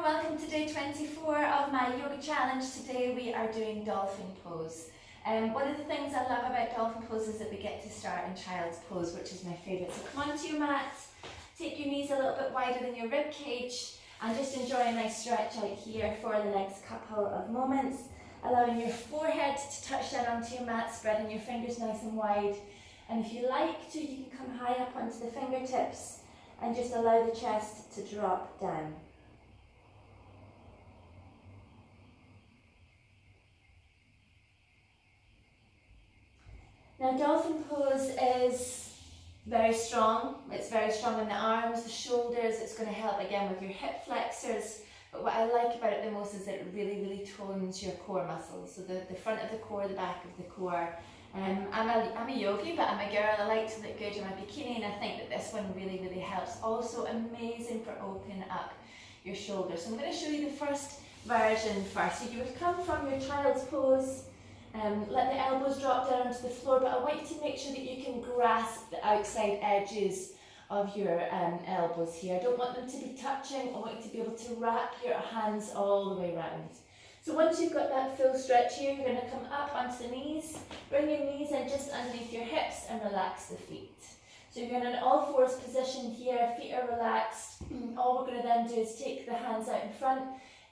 welcome to day 24 of my yoga challenge. Today we are doing dolphin pose. One of the things I love about dolphin pose is that we get to start in child's pose, which is my favourite. So come onto your mat, take your knees a little bit wider than your rib cage and just enjoy a nice stretch out here for the next couple of moments. Allowing your forehead to touch down onto your mat, spreading your fingers nice and wide. And if you like to, you can come high up onto the fingertips and just allow the chest to drop down. Now dolphin pose is very strong. It's very strong in the arms, the shoulders. It's going to help again with your hip flexors. But what I like about it the most is that it really tones your core muscles. So the front of the core, the back of the core. I'm a yogi, but I'm a girl. I like to look good in my bikini, and I think that this one really helps. Also amazing for opening up your shoulders. So I'm going to show you the first version first. So you would come from your child's pose. Let the elbows drop down onto the floor, but I want you to make sure that you can grasp the outside edges of your elbows here. I don't want them to be touching. I want you to be able to wrap your hands all the way around. So once you've got that full stretch here, you're going to come up onto the knees, bring your knees in just underneath your hips and relax the feet. So you're in an all fours position here, feet are relaxed. All we're going to then do is take the hands out in front,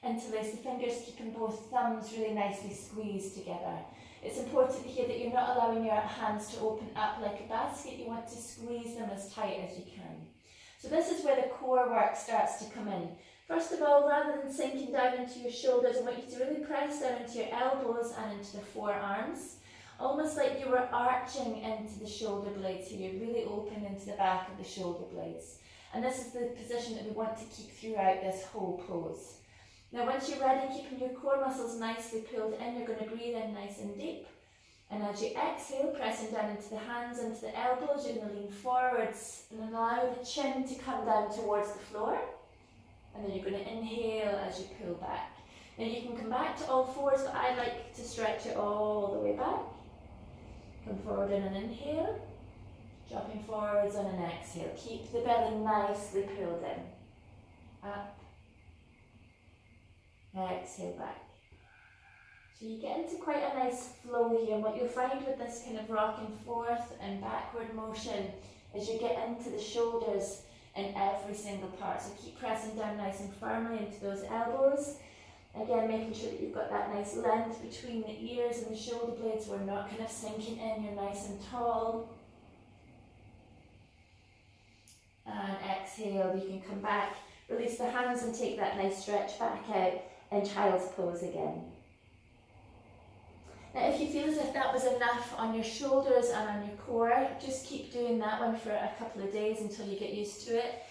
interlace the fingers, keeping both thumbs really nicely squeezed together. It's important here that you're not allowing your hands to open up like a basket. You want to squeeze them as tight as you can. So this is where the core work starts to come in. First of all, rather than sinking down into your shoulders, I want you to really press down into your elbows and into the forearms, almost like you were arching into the shoulder blades here. You're really open into the back of the shoulder blades. And this is the position that we want to keep throughout this whole pose. Now once you're ready, keeping your core muscles nicely pulled in, you're going to breathe in nice and deep. And as you exhale, pressing down into the hands, into the elbows, you're going to lean forwards and allow the chin to come down towards the floor. And then you're going to inhale as you pull back. Now you can come back to all fours, but I like to stretch it all the way back. Come forward in an inhale, dropping forwards on an exhale. Keep the belly nicely pulled in. Up. Exhale back. So you get into quite a nice flow here, and what you'll find with this kind of rocking forth and backward motion is you get into the shoulders in every single part. So keep pressing down nice and firmly into those elbows. Again, making sure that you've got that nice length between the ears and the shoulder blades. We're not kind of sinking in, you're nice and tall. And exhale, you can come back, release the hands and take that nice stretch back out in child's pose again. Now if you feel as if that was enough on your shoulders and on your core, just keep doing that one for a couple of days until you get used to it.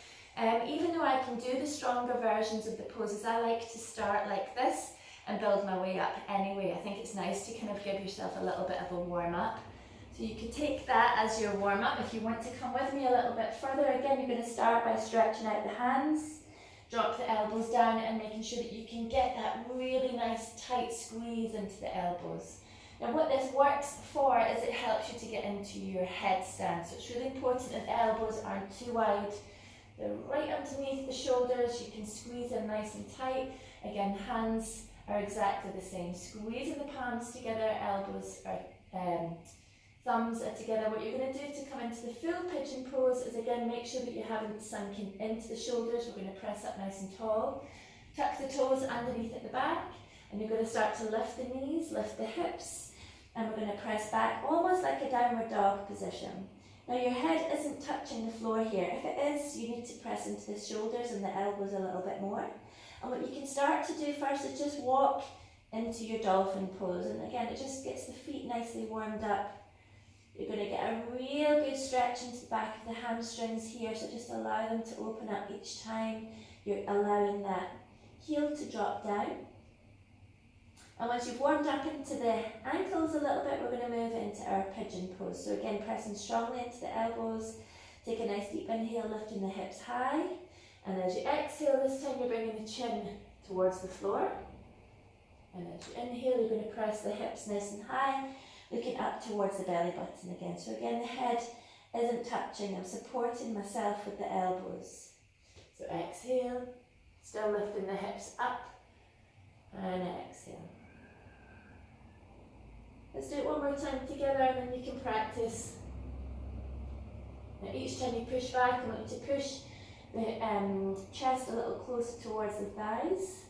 Even though I can do the stronger versions of the poses, I like to start like this and build my way up anyway. I think it's nice to kind of give yourself a little bit of a warm up. So you could take that as your warm up. If you want to come with me a little bit further, again you're going to start by stretching out the hands. Drop the elbows down and making sure that you can get that really nice tight squeeze into the elbows. Now what this works for is it helps you to get into your headstand. So it's really important that the elbows aren't too wide. They're right underneath the shoulders. You can squeeze them nice and tight. Again, hands are exactly the same. Squeezing the palms together, elbows are thumbs are together. What you're going to do to come into the full pigeon pose is again make sure that you haven't sunken into the shoulders. We're going to press up nice and tall. Tuck the toes underneath at the back, and you're going to start to lift the knees, lift the hips, and we're going to press back almost like a downward dog position. Now your head isn't touching the floor here. If it is, you need to press into the shoulders and the elbows a little bit more. And what you can start to do first is just walk into your dolphin pose, and again it just gets the feet nicely warmed up. You're going to get a real good stretch into the back of the hamstrings here, so just allow them to open up each time you're allowing that heel to drop down. And once you've warmed up into the ankles a little bit, we're going to move into our pigeon pose. So again, pressing strongly into the elbows, take a nice deep inhale, lifting the hips high. And as you exhale, this time you're bringing the chin towards the floor. And as you inhale, you're going to press the hips nice and high, looking up towards the belly button again. So again, the head isn't touching. I'm supporting myself with the elbows. So exhale, Still lifting the hips up and exhale. Let's do it one more time together and then you can practice. Now each time you push back, I want you to push the chest a little closer towards the thighs.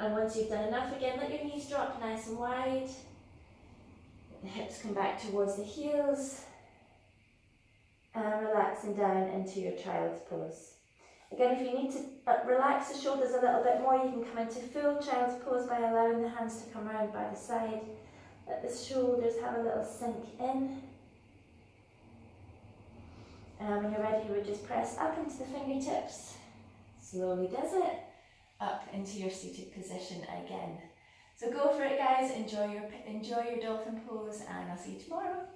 And once you've done enough, again, let your knees drop nice and wide. Let the hips come back towards the heels. And relaxing down into your child's pose. Again, if you need to relax the shoulders a little bit more, you can come into full child's pose by allowing the hands to come around by the side. Let the shoulders have a little sink in. And when you're ready, you would just press up into the fingertips. Slowly does it. Up into your seated position again. So go for it, guys. Enjoy your dolphin pose, and I'll see you tomorrow.